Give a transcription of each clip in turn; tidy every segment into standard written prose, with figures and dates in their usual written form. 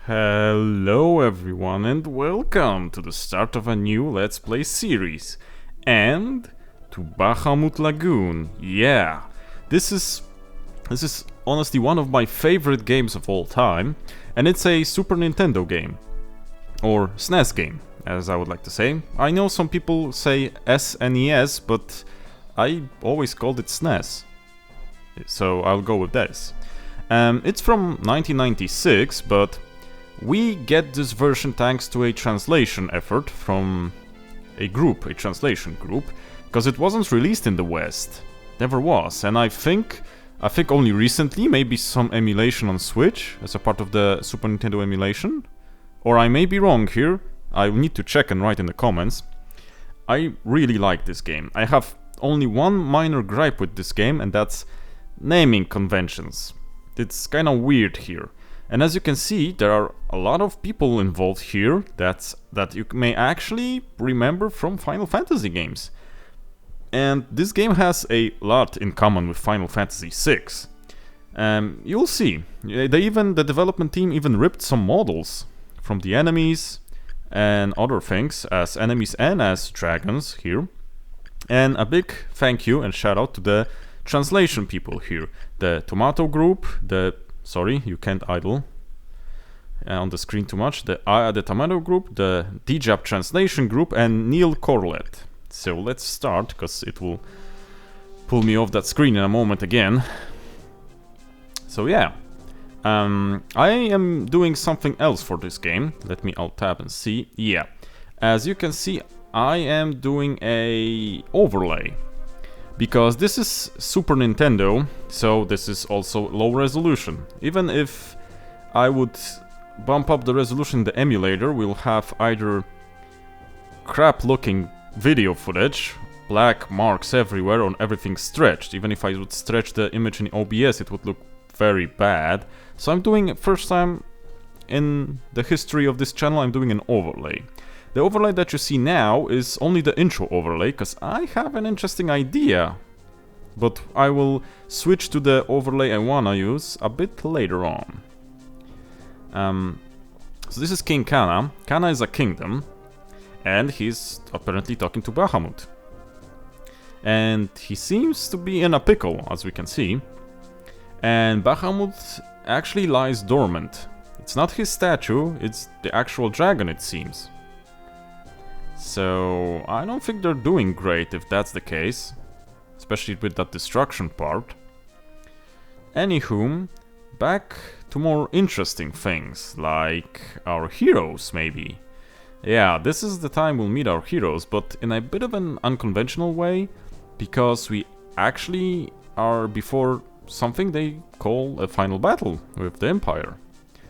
Hello everyone and welcome to the start of a new Let's Play series and to Bahamut Lagoon. Yeah, this is honestly one of my favorite games of all time, and it's a Super Nintendo game, or SNES game as I would like to say. I know some people say SNES, but I always called it SNES, so I'll go with this. It's from 1996, but we get this version thanks to a translation effort from a translation group, because it wasn't released in the West. Never was, and I think only recently, maybe some emulation on Switch as a part of the Super Nintendo emulation. Or I may be wrong here, I need to check and write in the comments. I really like this game. I have only one minor gripe with this game, and that's naming conventions. It's kinda weird here. And as you can see, there are a lot of people involved here that you may actually remember from Final Fantasy games. And this game has a lot in common with Final Fantasy VI. You'll see. The development team even ripped some models from the enemies and other things as enemies and as dragons here. And a big thank you and shout out to the translation people here. The Tomato Group, sorry, you can't idle on the screen too much. The Tomato Group, the DJAP Translation Group, and Neil Corlett. So let's start, because it will pull me off that screen in a moment again. So yeah, I am doing something else for this game. Let me alt tab and see. Yeah, as you can see, I am doing a overlay. Because this is Super Nintendo, so this is also low resolution. Even if I would bump up the resolution in the emulator, we'll have either crap looking video footage, black marks everywhere on everything stretched. Even if I would stretch the image in OBS, it would look very bad. So I'm doing, first time in the history of this channel, I'm doing an overlay. The overlay that you see now is only the intro overlay, because I have an interesting idea. But I will switch to the overlay I wanna use a bit later on. So this is King Kahna. Kahna is a kingdom, and he's apparently talking to Bahamut. And he seems to be in a pickle, as we can see. And Bahamut actually lies dormant. It's not his statue, it's the actual dragon, it seems. So I don't think they're doing great if that's the case, especially with that destruction part. Anywho, back to more interesting things, like our heroes maybe. Yeah, this is the time we'll meet our heroes, but in a bit of an unconventional way, because we actually are before something they call a final battle with the Empire.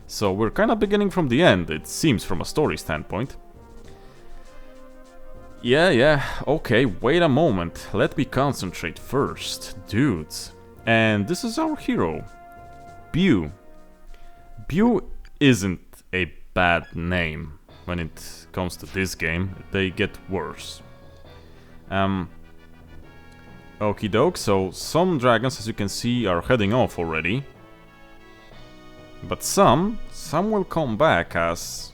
So we're kinda beginning from the end, it seems, from a story standpoint. Yeah, okay, wait a moment, let me concentrate first, dudes. And this is our hero, Bew. Bew isn't a bad name when it comes to this game, they get worse. Okie doke, so some dragons, as you can see, are heading off already. But some will come back as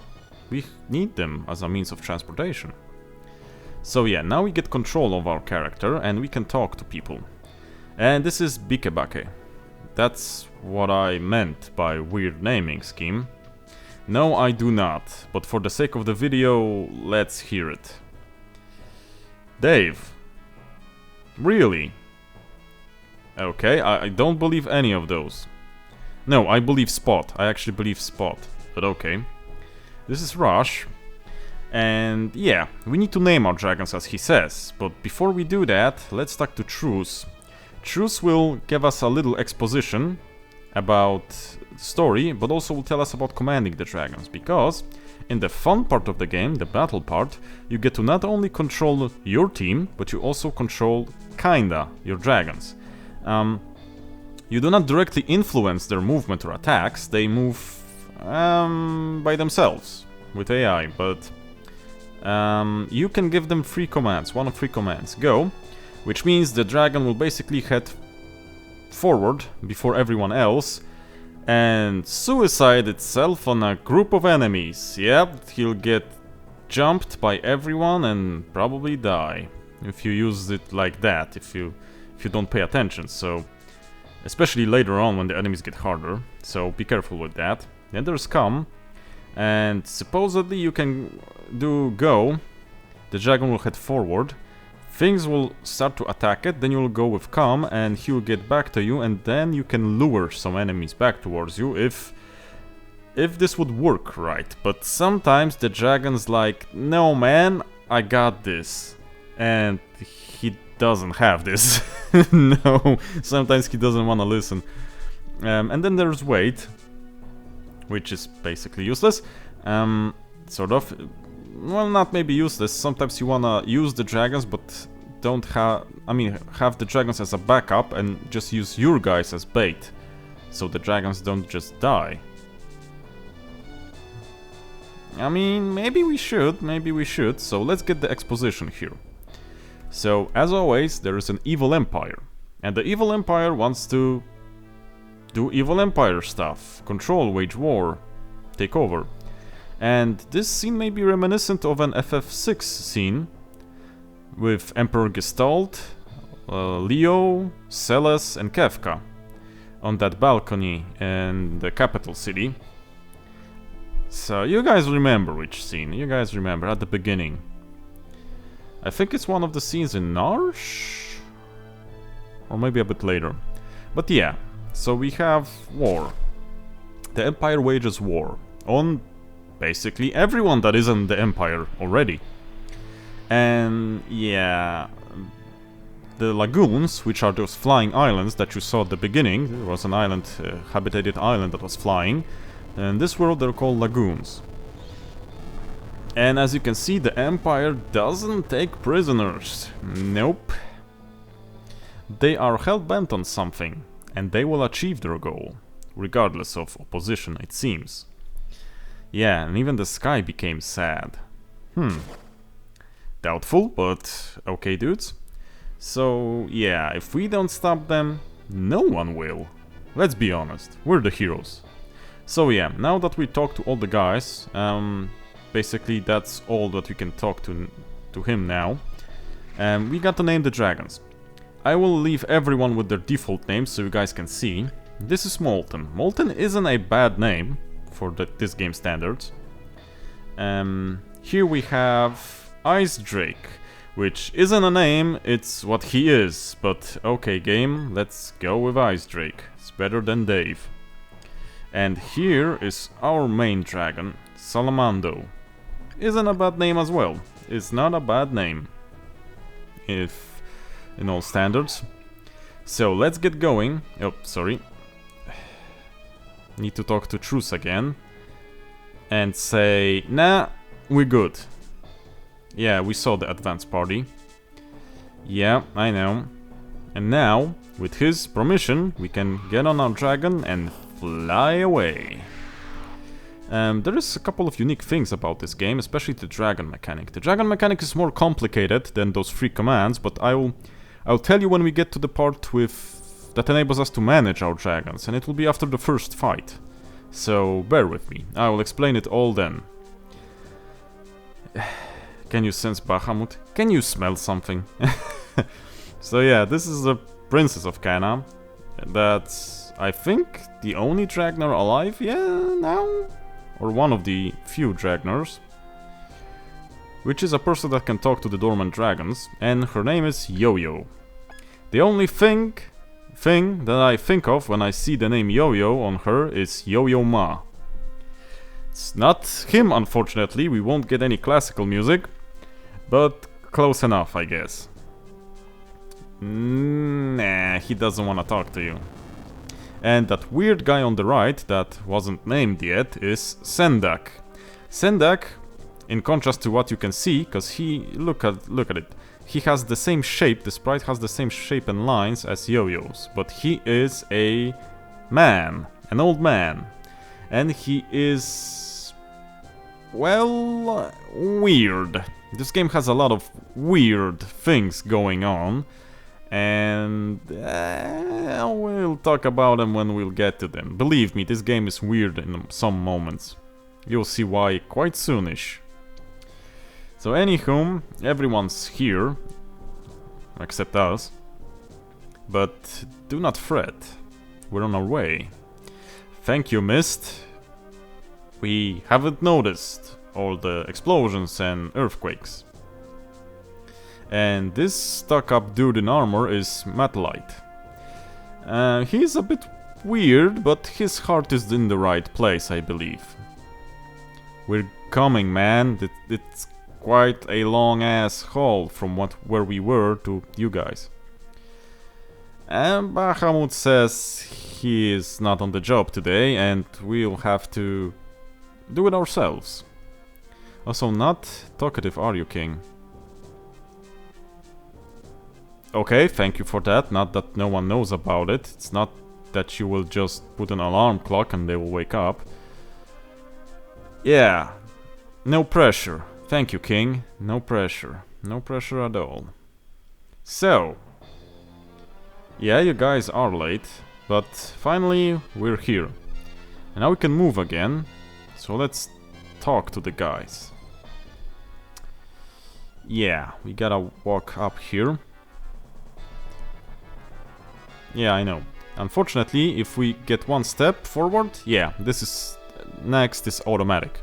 we need them as a means of transportation. So yeah, now we get control of our character and we can talk to people. And this is Bikebake. That's what I meant by weird naming scheme. No, I do not, but for the sake of the video, let's hear it. Dave. Really? Okay, I don't believe any of those. No, I believe Spot. I actually believe Spot, but okay. This is Rush. And yeah, we need to name our dragons as he says, but before we do that, let's talk to Truce. Truce will give us a little exposition about the story, but also will tell us about commanding the dragons, because in the fun part of the game, the battle part, you get to not only control your team, but you also control, kinda, your dragons. You do not directly influence their movement or attacks, they move by themselves, with AI, but you can give them free commands, one of three commands, go, which means the dragon will basically head forward before everyone else, and suicide itself on a group of enemies. Yep, he'll get jumped by everyone and probably die if you use it like that, if you don't pay attention. So especially later on when the enemies get harder, so be careful with that. Then there's Come, and supposedly you can do Go. The dragon will head forward, things will start to attack it, then you'll go with Come and he will get back to you, and then you can lure some enemies back towards you if this would work right. But sometimes the dragon's like, no man, I got this, and he doesn't have this. No, sometimes he doesn't want to listen. And then there's Wait, which is basically useless. Sort of. Well, not maybe useless. Sometimes you want to use the dragons, but don't have... I mean, have the dragons as a backup and just use your guys as bait, so the dragons don't just die. I mean, maybe we should, so let's get the exposition here. So, as always, there is an evil empire, and the evil empire wants to do evil empire stuff, control, wage war, take over. And this scene may be reminiscent of an FF6 scene, with Emperor Gestalt, Leo, Celes and Kefka on that balcony in the capital city. So you guys remember which scene, you guys remember at the beginning. I think it's one of the scenes in Narsh? Or maybe a bit later. But yeah, so we have war. The Empire wages war on basically everyone that isn't the Empire already. And yeah, the lagoons, which are those flying islands that you saw at the beginning, there was an island, habitated island that was flying. In this world they're called lagoons. And as you can see, the Empire doesn't take prisoners. Nope. They are hell-bent on something, and they will achieve their goal, regardless of opposition, it seems. Yeah, and even the sky became sad. Doubtful, but okay, dudes. So, yeah, if we don't stop them, no one will. Let's be honest, we're the heroes. So yeah, now that we talked to all the guys, basically that's all that we can talk to him now. We got to name the dragons. I will leave everyone with their default names so you guys can see. This is Molten. Molten isn't a bad name for this game standards. Here we have Ice Drake, which isn't a name, it's what he is. But okay game, let's go with Ice Drake. It's better than Dave. And here is our main dragon, Salamando. Isn't a bad name as well. It's not a bad name, if in all standards. So let's get going. Oh, sorry. Need to talk to Truce again. And say, nah, we're good. Yeah, we saw the advance party. Yeah, I know. And now, with his permission, we can get on our dragon and fly away. There is a couple of unique things about this game, especially the dragon mechanic. The dragon mechanic is more complicated than those 3 commands, but I'll tell you when we get to the part that enables us to manage our dragons, and it will be after the first fight. So bear with me, I will explain it all then. Can you sense Bahamut? Can you smell something? So yeah, this is the Princess of Kahna. That's, I think, the only Dragnar alive, yeah, now? Or one of the few Dragnars. Which is a person that can talk to the dormant dragons, and her name is Yo-Yo. The only thing that I think of when I see the name Yo-Yo on her is Yo-Yo Ma. It's not him, unfortunately, we won't get any classical music, but close enough, I guess. Nah, he doesn't want to talk to you. And that weird guy on the right, that wasn't named yet, is Sendak. Sendak, in contrast to what you can see, because look at it, he has the same shape, the sprite has the same shape and lines as Yo-Yo's, but he is a man, an old man. And he is, well, weird. This game has a lot of weird things going on. And we'll talk about them when we'll get to them. Believe me, this game is weird in some moments. You'll see why quite soonish. So anywho, everyone's here, except us. But do not fret, we're on our way. Thank you, Mist. We haven't noticed all the explosions and earthquakes. And this stuck-up dude in armor is Metalite. He's a bit weird, but his heart is in the right place, I believe. We're coming, man. It's quite a long-ass haul from where we were to you guys. And Bahamut says he is not on the job today, and we'll have to do it ourselves. Also, not talkative, are you, King? Okay, thank you for that. Not that no one knows about it. It's not that you will just put an alarm clock and they will wake up. Yeah, no pressure. Thank you, King. No pressure. No pressure at all. So, yeah, you guys are late, but finally we're here. And now we can move again. So let's talk to the guys. Yeah, we gotta walk up here. Yeah, I know. Unfortunately, if we get one step forward, yeah, this is... next is automatic.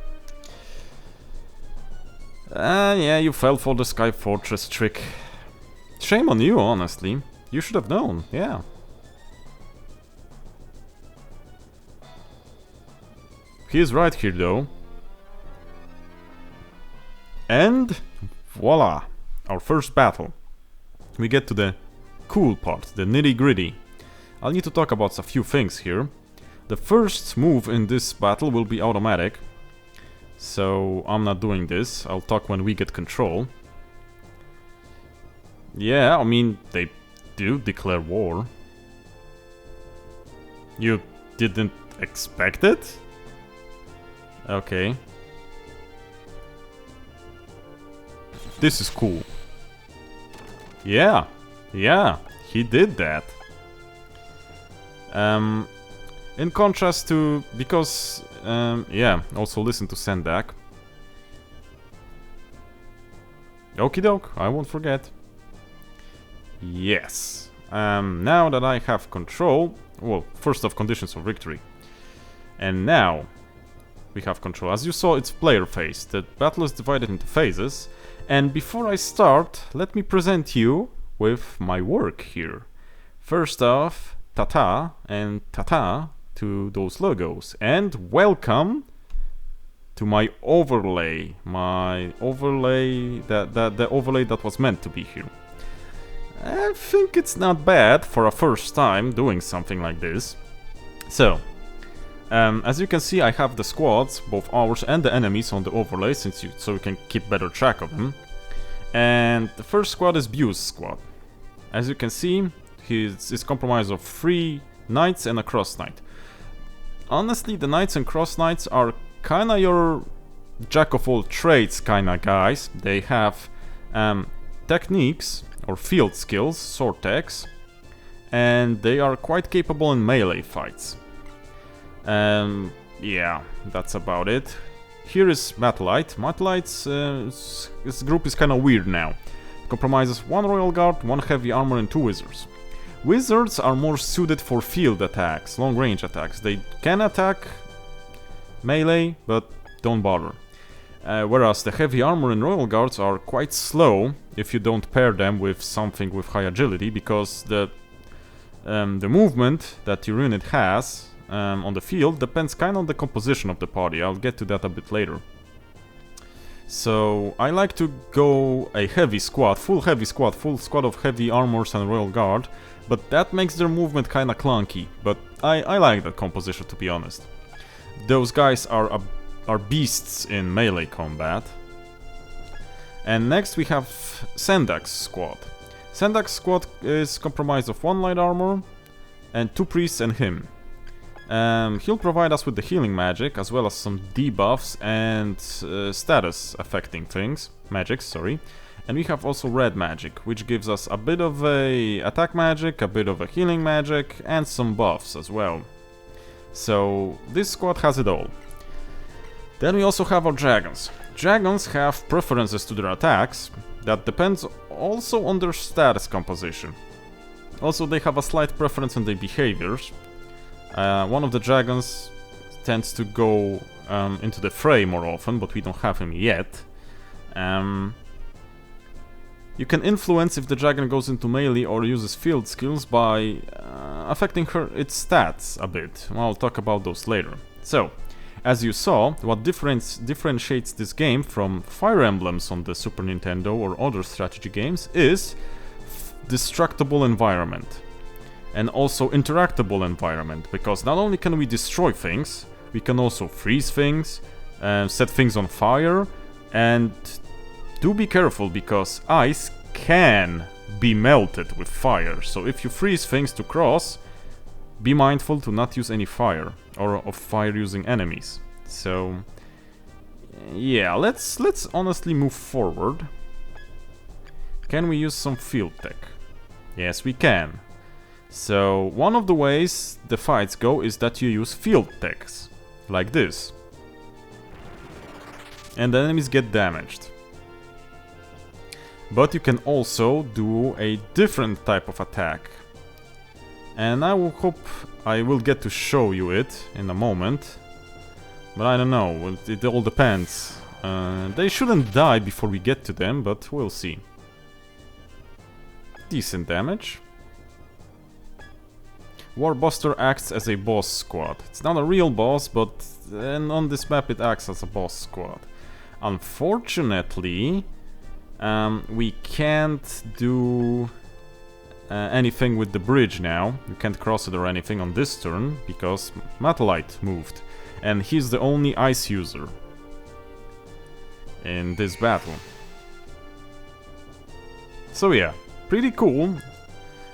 Yeah, you fell for the Sky Fortress trick. Shame on you, honestly. You should have known, yeah. He is right here, though. And... voila! Our first battle. We get to the cool part, the nitty-gritty. I'll need to talk about a few things here. The first move in this battle will be automatic. So I'm not doing this. I'll talk when we get control. Yeah, I mean, they do declare war. You didn't expect it? Okay. This is cool. Yeah, he did that. In contrast to... because... yeah, also listen to Sendak. Okie doke, I won't forget. Yes. Now that I have control... well, first off, conditions of victory. And now... we have control. As you saw, it's player phase. The battle is divided into phases. And before I start, let me present you with my work here. First off, ta-ta and ta-ta to those logos. And welcome to my overlay. My overlay, the overlay that was meant to be here. I think it's not bad for a first time doing something like this. So, as you can see, I have the squads, both ours and the enemies, on the overlay, so you can keep better track of them. And the first squad is Bu's squad. As you can see, it's comprised of 3 knights and a cross knight. Honestly, the knights and cross knights are kinda your jack of all trades kinda guys. They have techniques or field skills, sword techs, and they are quite capable in melee fights. Yeah, that's about it. Here is Metalite. Metalite's his group is kinda weird now. It comprises 1 Royal Guard, 1 Heavy Armor and 2 Wizards. Wizards are more suited for field attacks, long range attacks. They can attack melee, but don't bother. Whereas the Heavy Armor and Royal Guards are quite slow if you don't pair them with something with high agility, because the movement that your unit has on the field depends kind of on the composition of the party. I'll get to that a bit later. So I like to go a heavy squad, full squad of heavy armors and royal guard, but that makes their movement kinda clunky, but I like that composition, to be honest. Those guys are beasts in melee combat. And next we have Sendak's squad. Sendak's squad is comprised of 1 light armor and 2 priests and him. He'll provide us with the healing magic, as well as some debuffs and status affecting things, magics, sorry. And we have also red magic, which gives us a bit of a attack magic, a bit of a healing magic, and some buffs as well. So this squad has it all. Then we also have our dragons. Dragons have preferences to their attacks that depends also on their status composition. Also, they have a slight preference in their behaviors. One of the dragons tends to go into the fray more often, but we don't have him yet. You can influence if the dragon goes into melee or uses field skills by affecting its stats a bit. I'll talk about those later. So, as you saw, what differentiates this game from Fire Emblems on the Super Nintendo or other strategy games is destructible environment. And also interactable environment, because not only can we destroy things, we can also freeze things, set things on fire, and do be careful because ice can be melted with fire. So if you freeze things to cross, be mindful to not use any fire or of fire using enemies. So yeah, let's honestly move forward. Can we use some field tech? Yes, we can. So one of the ways the fights go is that you use field techs like this, and the enemies get damaged. But you can also do a different type of attack, and I will hope I will get to show you it in a moment. But I don't know, it all depends. They shouldn't die before we get to them, but we'll see. Decent damage. Warbuster acts as a boss squad. It's not a real boss, but on this map it acts as a boss squad. Unfortunately, we can't do anything with the bridge now. You can't cross it or anything on this turn because Metalite moved, and he's the only ice user in this battle. So yeah, pretty cool.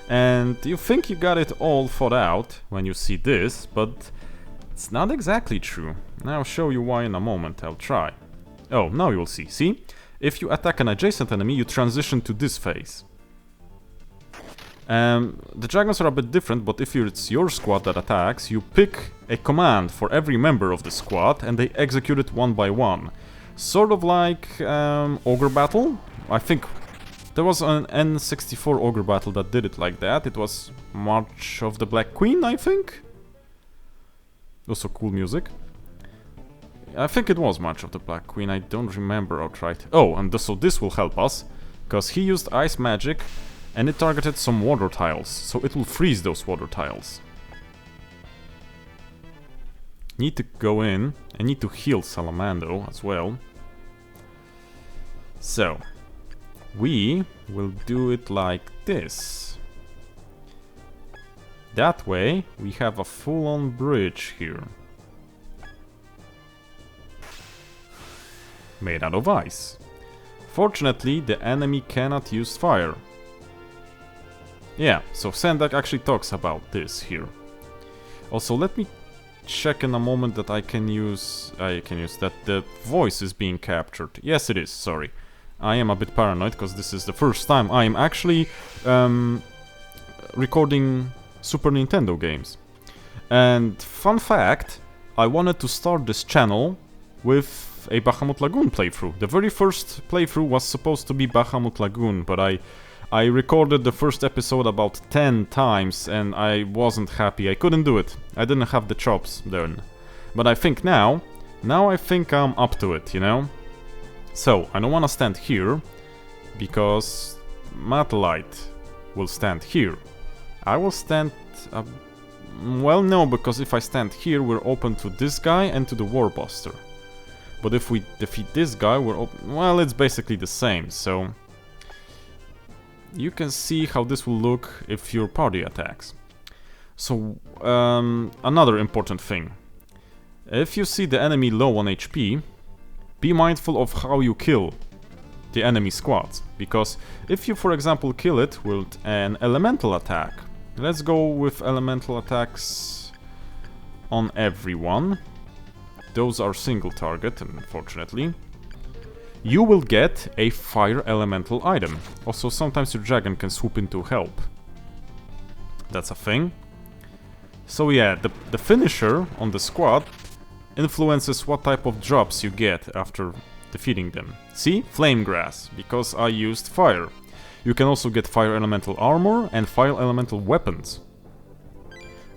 And you think you got it all thought out when you see this, but it's not exactly true. I'll show you why in a moment. I'll try. Oh, now you will see. See? If you attack an adjacent enemy, you transition to this phase. The dragons are a bit different, but if it's your squad that attacks, you pick a command for every member of the squad and they execute it one by one. Sort of like Ogre Battle. I think there was an N64 Ogre Battle that did it like that. It was March of the Black Queen, I think. Also cool music. I think it was March of the Black Queen, I don't remember outright. Oh, and so this will help us, because he used ice magic and it targeted some water tiles, so it will freeze those water tiles. Need to go in, I need to heal Salamando as well. So, we will do it like this. That way, we have a full-on bridge here. Made out of ice. Fortunately, the enemy cannot use fire. Yeah, so Sendak actually talks about this here. Also, let me check in a moment that I can use that the voice is being captured. Yes, it is, sorry. I am a bit paranoid because this is the first time I am actually recording Super Nintendo games. And fun fact, I wanted to start this channel with a Bahamut Lagoon playthrough. The very first playthrough was supposed to be Bahamut Lagoon, but I recorded the first episode about 10 times and I wasn't happy. I couldn't do it. I didn't have the chops then. But I think now I think I'm up to it, you know? So, I don't want to stand here, because Metalite will stand here. I will stand... well, no, because if I stand here, we're open to this guy and to the Warbuster. But if we defeat this guy, we're open... well, it's basically the same, so... you can see how this will look if your party attacks. So, another important thing. If you see the enemy low on HP, be mindful of how you kill the enemy squads. Because if you, for example, kill it with an elemental attack... let's go with elemental attacks on everyone. Those are single target, unfortunately. you will get a fire elemental item. Also, sometimes your dragon can swoop in to help. That's a thing. So yeah, the finisher on the squad influences what type of drops you get after defeating them. See? Flame grass, because I used fire. You can also get fire elemental armor and fire elemental weapons.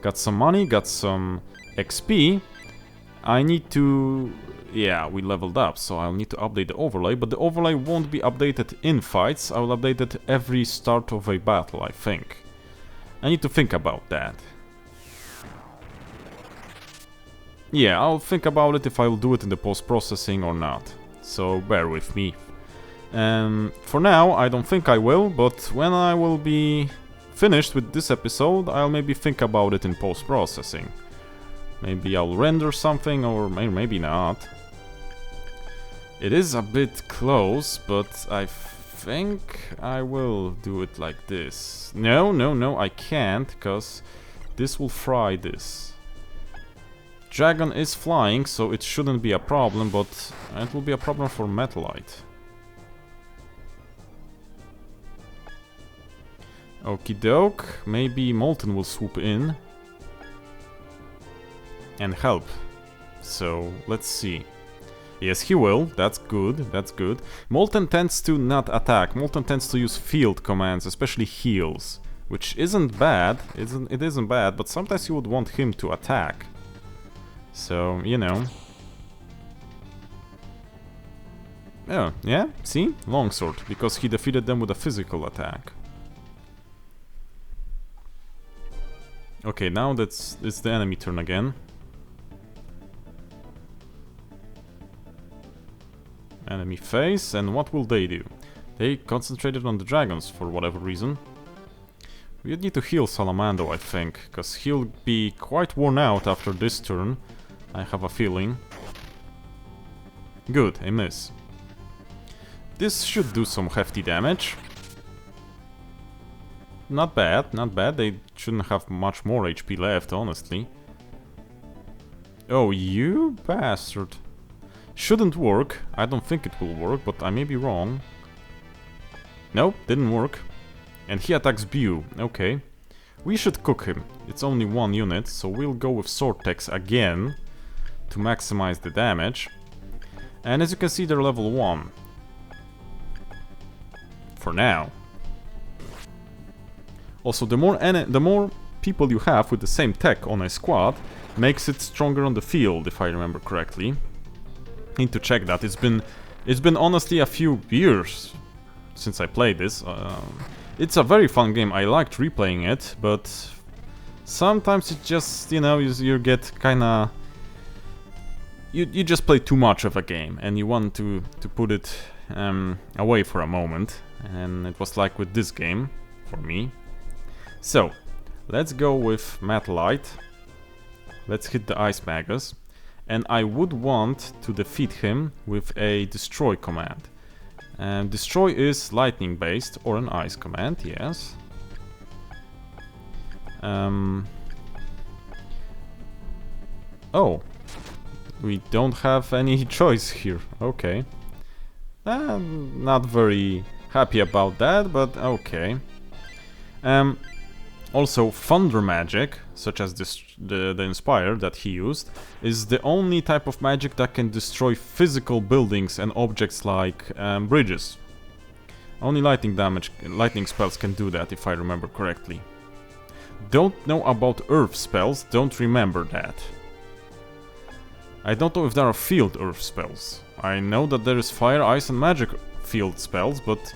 Got some money, got some XP. I need to... yeah, we leveled up, so I'll need to update the overlay, but the overlay won't be updated in fights. I will update it every start of a battle, I think. I need to think about that. Yeah, I'll think about it if I'll do it in the post-processing or not. So bear with me. For now, I don't think I will, but when I will be finished with this episode, I'll maybe think about it in post-processing. Maybe I'll render something, or maybe not. It is a bit close, but I think I will do it like this. No, I can't, because this will fry this. Dragon is flying, so it shouldn't be a problem, but it will be a problem for Metalite. Okie doke, maybe Molten will swoop in and help. So, let's see. Yes, he will. That's good, that's good. Molten tends to not attack. Molten tends to use field commands, especially heals. Which isn't bad, it isn't bad, but sometimes you would want him to attack. So, you know. Oh, yeah, see? Longsword, because he defeated them with a physical attack. Okay, now it's the enemy turn again. Enemy face, and what will they do? They concentrated on the dragons for whatever reason. We need to heal Salamando, I think, because he'll be quite worn out after this turn. I have a feeling. Good, a miss. This should do some hefty damage. Not bad, not bad. They shouldn't have much more HP left, honestly. Oh, you bastard. Shouldn't work. I don't think it will work, but I may be wrong. Nope, didn't work. And he attacks Bew. Okay. We should cook him. It's only one unit, so we'll go with Sword Tex again to maximize the damage. And as you can see, they're level 1. For now. Also, the more people you have with the same tech on a squad makes it stronger on the field, if I remember correctly. Need to check that. It's been honestly a few years since I played this. It's a very fun game. I liked replaying it, but sometimes it just, you know, you get kinda... You just play too much of a game, and you want to put it away for a moment. And it was like with this game, for me. So, let's go with Metalite. Let's hit the Ice Magus. And I would want to defeat him with a Destroy command. And Destroy is lightning based, or an Ice command, yes. Oh, we don't have any choice here, okay. Not very happy about that, but okay. Also, Thunder magic, such as the Inspire that he used, is the only type of magic that can destroy physical buildings and objects like bridges. Only lightning spells can do that, if I remember correctly. Don't know about earth spells, don't remember that. I don't know if there are field earth spells. I know that there is fire, ice and magic field spells, but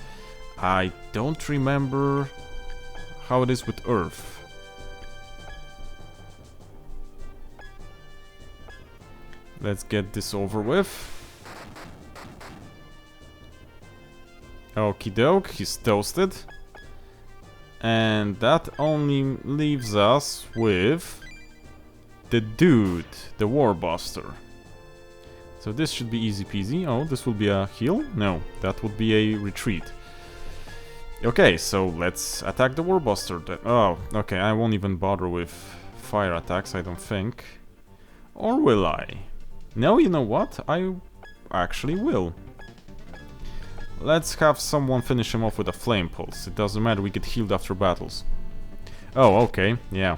I don't remember how it is with earth. Let's get this over with. Okie doke, he's toasted. And that only leaves us with the dude, the Warbuster. So this should be easy peasy. Oh, this will be a heal? No, that would be a retreat. Okay, so let's attack the Warbuster. Oh, okay, I won't even bother with fire attacks, I don't think. Or will I? No, you know what? I actually will. let's have someone finish him off with a flame pulse. It doesn't matter, we get healed after battles. Oh, okay, yeah.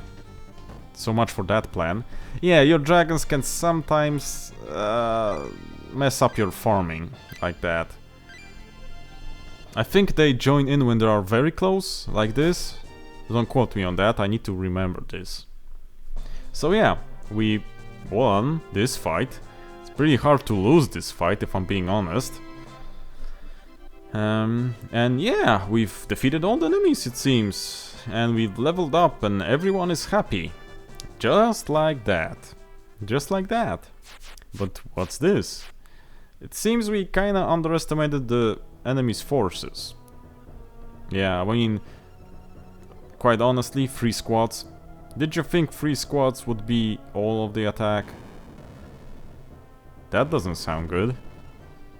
So much for that plan. Yeah, your dragons can sometimes mess up your farming like that. I think they join in when they are very close, like this. Don't quote me on that, I need to remember this. So yeah, we won this fight. It's pretty hard to lose this fight, if I'm being honest. And yeah, we've defeated all the enemies, it seems. And we've leveled up and everyone is happy. Just like that. Just like that. But what's this? It seems we kinda underestimated the enemy's forces. Yeah, I mean, quite honestly, 3 squads. Did you think 3 squads would be all of the attack? That doesn't sound good.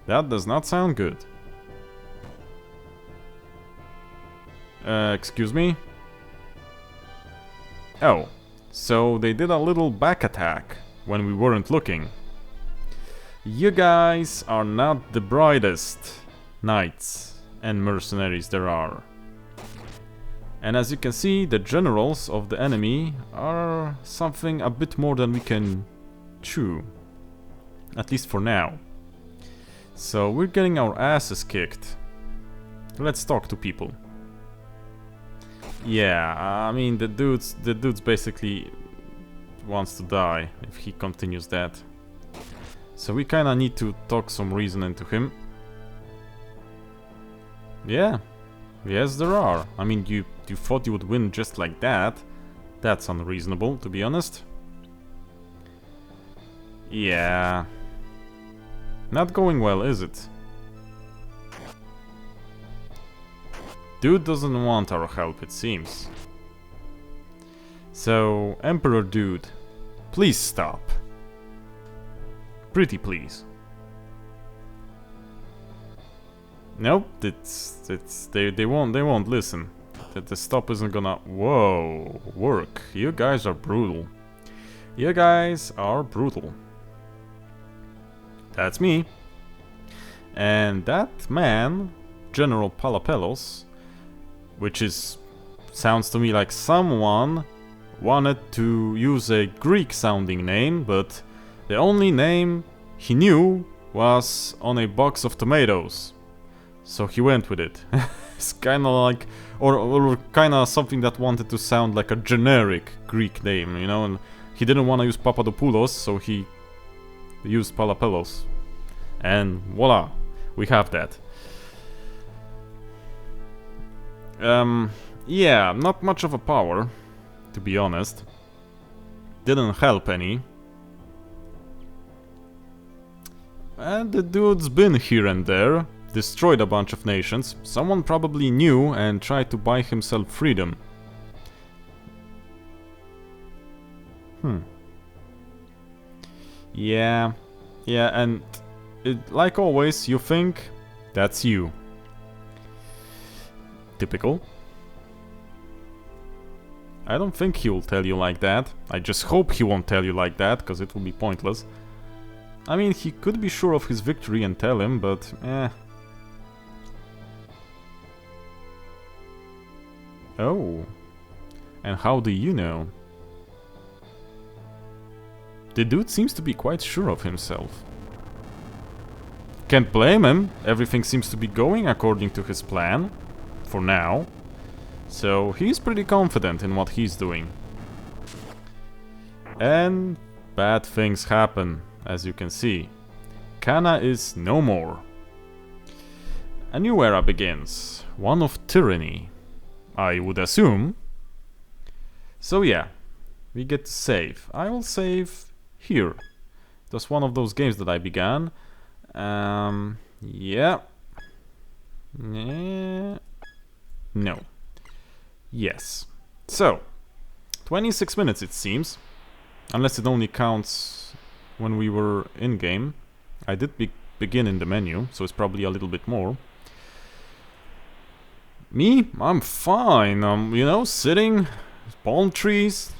That does not sound good. Excuse me? Oh, so they did a little back attack when we weren't looking. You guys are not the brightest knights and mercenaries there are. And as you can see, the generals of the enemy are something a bit more than we can chew. At least for now. So we're getting our asses kicked. Let's talk to people. Yeah, I mean the dude's basically wants to die if he continues that. So we kinda need to talk some reason into him. Yeah. Yes, there are. I mean, you thought you would win just like that. That's unreasonable, to be honest. Yeah. Not going well, is it? Dude doesn't want our help, it seems. So, Emperor Dude, please stop. Pretty please. Nope, they won't listen. The stop isn't gonna work. You guys are brutal. You guys are brutal. That's me. And that man, General Palapelos, which sounds to me like someone wanted to use a Greek sounding name, but the only name he knew was on a box of tomatoes. So he went with it. It's kinda like, or kinda something that wanted to sound like a generic Greek name, you know, and he didn't want to use Papadopoulos, so he used Palapelos. And voila, we have that. Yeah, not much of a power, to be honest. Didn't help any. And the dude's been here and there, destroyed a bunch of nations. Someone probably knew and tried to buy himself freedom. Yeah, and like always, you think that's you. Typical. I don't think he will tell you like that. I just hope he won't tell you like that, because it will be pointless. I mean, he could be sure of his victory and tell him, but eh. Oh. And how do you know? The dude seems to be quite sure of himself. Can't blame him. Everything seems to be going according to his plan. For now. So he's pretty confident in what he's doing. And bad things happen, as you can see. Kahna is no more. A new era begins. One of tyranny, I would assume. So yeah, we get to save. I will save here. It was one of those games that I began. Yeah. No. Yes. So, 26 minutes it seems. Unless it only counts when we were in-game. I did begin in the menu, so it's probably a little bit more. Me? I'm fine. You know, sitting, palm trees,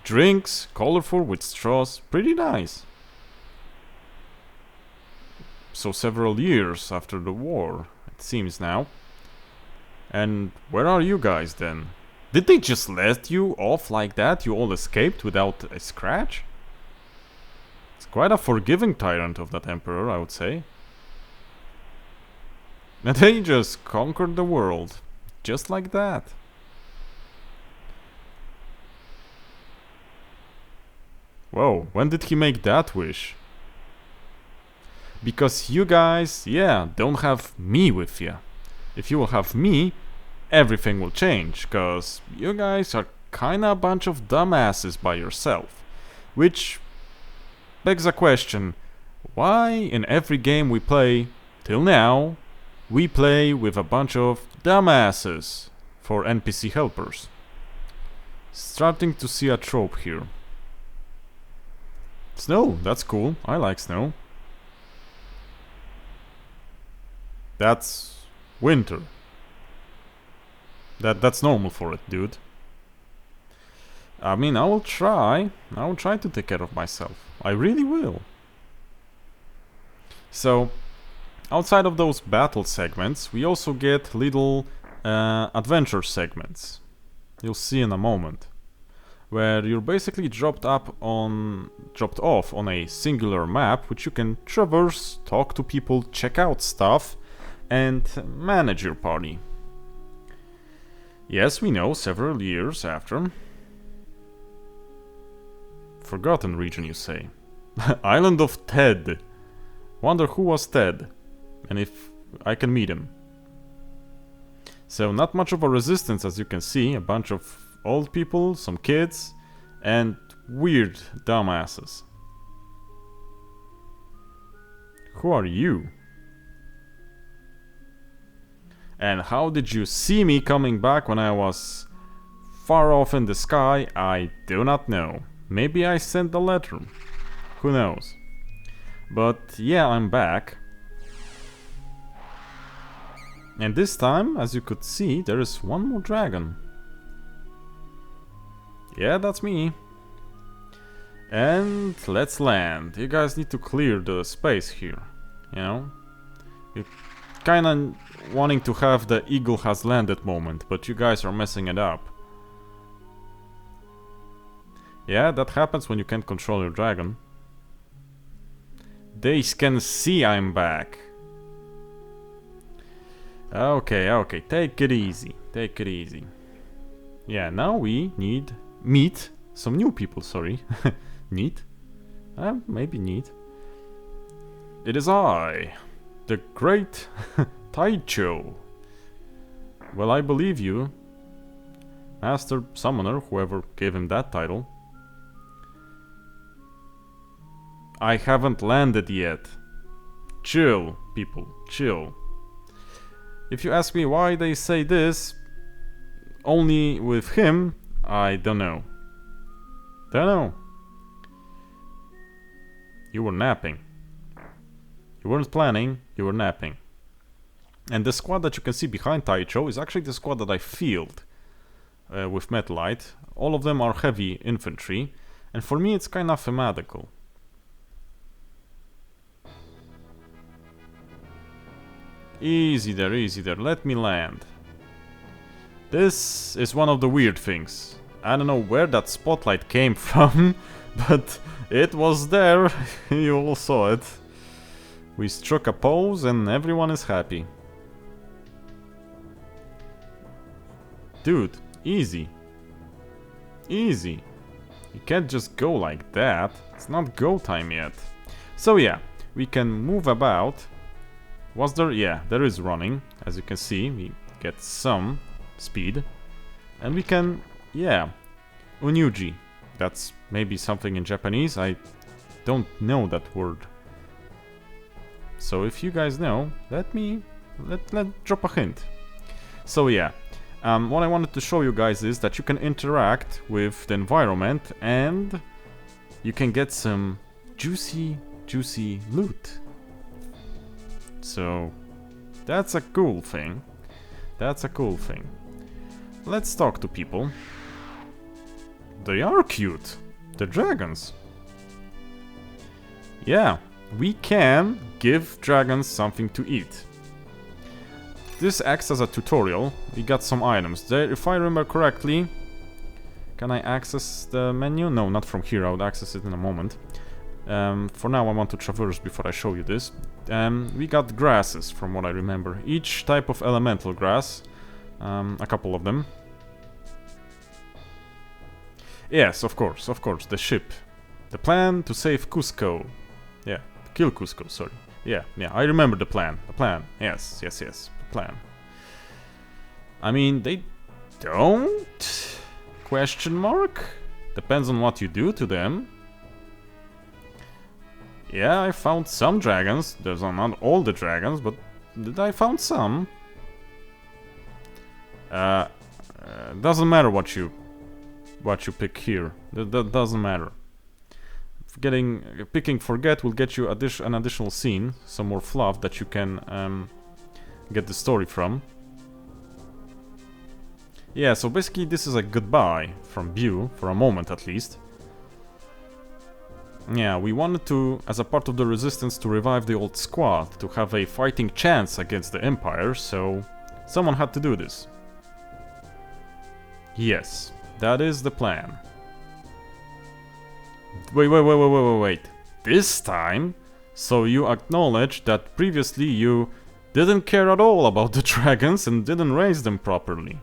drinks, colorful with straws. Pretty nice. So several years after the war, it it seems now. And where are you guys then? Did they just let you off like that? You all escaped without a scratch? It's quite a forgiving tyrant of that emperor, I would say. And they just conquered the world. Just like that. Whoa, when did he make that wish? Because you guys, yeah, don't have me with you. If you will have me, everything will change, cause you guys are kinda a bunch of dumbasses by yourself. Which begs a question, why in every game we play, till now, we play with a bunch of dumbasses for NPC helpers? Starting to see a trope here. Snow, that's cool, I like snow. That's winter. That's normal for it, dude. I mean, I will try to take care of myself. I really will. So, outside of those battle segments, we also get little adventure segments. You'll see in a moment. Where you're basically dropped off on a singular map, which you can traverse, talk to people, check out stuff, and manage your party. Yes, we know, several years after. Forgotten region, you say. Island of Ted. Wonder who was Ted, and if I can meet him. So not much of a resistance, as you can see. A bunch of old people, some kids, and weird dumbasses. Who are you? And how did you see me coming back when I was far off in the sky? I do not know. Maybe I sent a letter. Who knows? But yeah, I'm back. And this time, as you could see, there is one more dragon. Yeah, that's me. And let's land. You guys need to clear the space here. You know? You're kinda wanting to have the eagle has landed moment, but you guys are messing it up. Yeah, that happens when you can't control your dragon. They can see I'm back. Okay, take it easy. Take it easy. Yeah, now we need meet some new people, sorry. Neat? Maybe neat. It is I, the great Taicho. Well, I believe you, Master Summoner, whoever gave him that title. I haven't landed yet. Chill, people, chill. If you ask me why they say this, only with him, I don't know. Don't know. You were napping. You weren't planning, you were napping. And the squad that you can see behind Taicho is actually the squad that I fielded with Metalite. All of them are heavy infantry, and for me it's kind of thematical. Easy there, let me land. This is one of the weird things. I don't know where that spotlight came from, but it was there, you all saw it. We struck a pose and everyone is happy. Dude, easy. Easy. You can't just go like that. It's not go time yet. So yeah, we can move about. Was there? Yeah, there is running. As you can see, we get some speed. And we can, yeah, unyuji. That's maybe something in Japanese. I don't know that word. So if you guys know, let drop a hint. So yeah, what I wanted to show you guys is that you can interact with the environment and you can get some juicy loot. So that's a cool thing. That's a cool thing. Let's talk to people. They are cute. The dragons. Yeah, we can give dragons something to eat. this acts as a tutorial. We got some items there. If I remember correctly, can I access the menu? No, not from here. I would access it in a moment. For now, I want to traverse before I show you this. We got grasses, from what I remember. Each type of elemental grass. A couple of them. Yes, of course, the ship. The plan to save Cusco. Yeah, kill Cusco, sorry. Yeah, I remember the plan. Yes, the plan. I mean, they don't? Question mark? Depends on what you do to them. Yeah, I found some dragons. Those are not all the dragons, but I found some. Doesn't matter what you pick here. That doesn't matter. Picking forget will get you an additional scene, some more fluff that you can get the story from. Yeah, so basically this is a goodbye from Bew, for a moment at least. Yeah, we wanted to, as a part of the resistance, to revive the old squad, to have a fighting chance against the Empire, so someone had to do this. Yes, that is the plan. Wait. This time? So you acknowledge that previously you didn't care at all about the dragons and didn't raise them properly.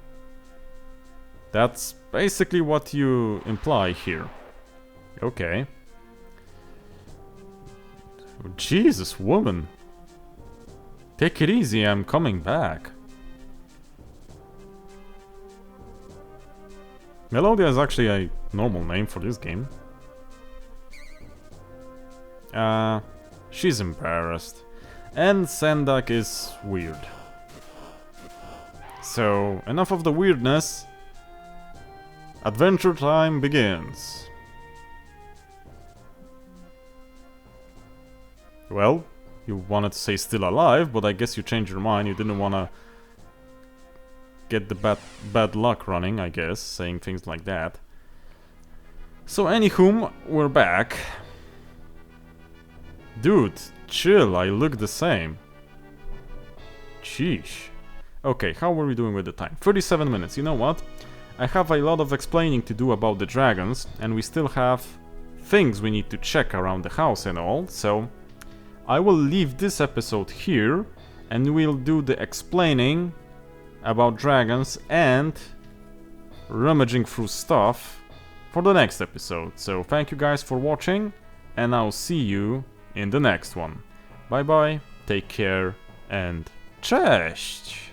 That's basically what you imply here. Okay. Oh, Jesus, woman. Take it easy, I'm coming back. Melodia is actually a normal name for this game. She's embarrassed. And Sendak is weird. So, enough of the weirdness. Adventure time begins. Well, you wanted to say still alive, but I guess you changed your mind. You didn't want to get the bad luck running, I guess, saying things like that. So, anywhom, we're back. Dude, chill, I look the same. Sheesh. Okay, how are we doing with the time? 37 minutes, you know what? I have a lot of explaining to do about the dragons, and we still have things we need to check around the house and all, so I will leave this episode here, and we'll do the explaining about dragons and rummaging through stuff for the next episode. So thank you guys for watching, and I'll see you in the next one. Bye bye, take care, and cześć!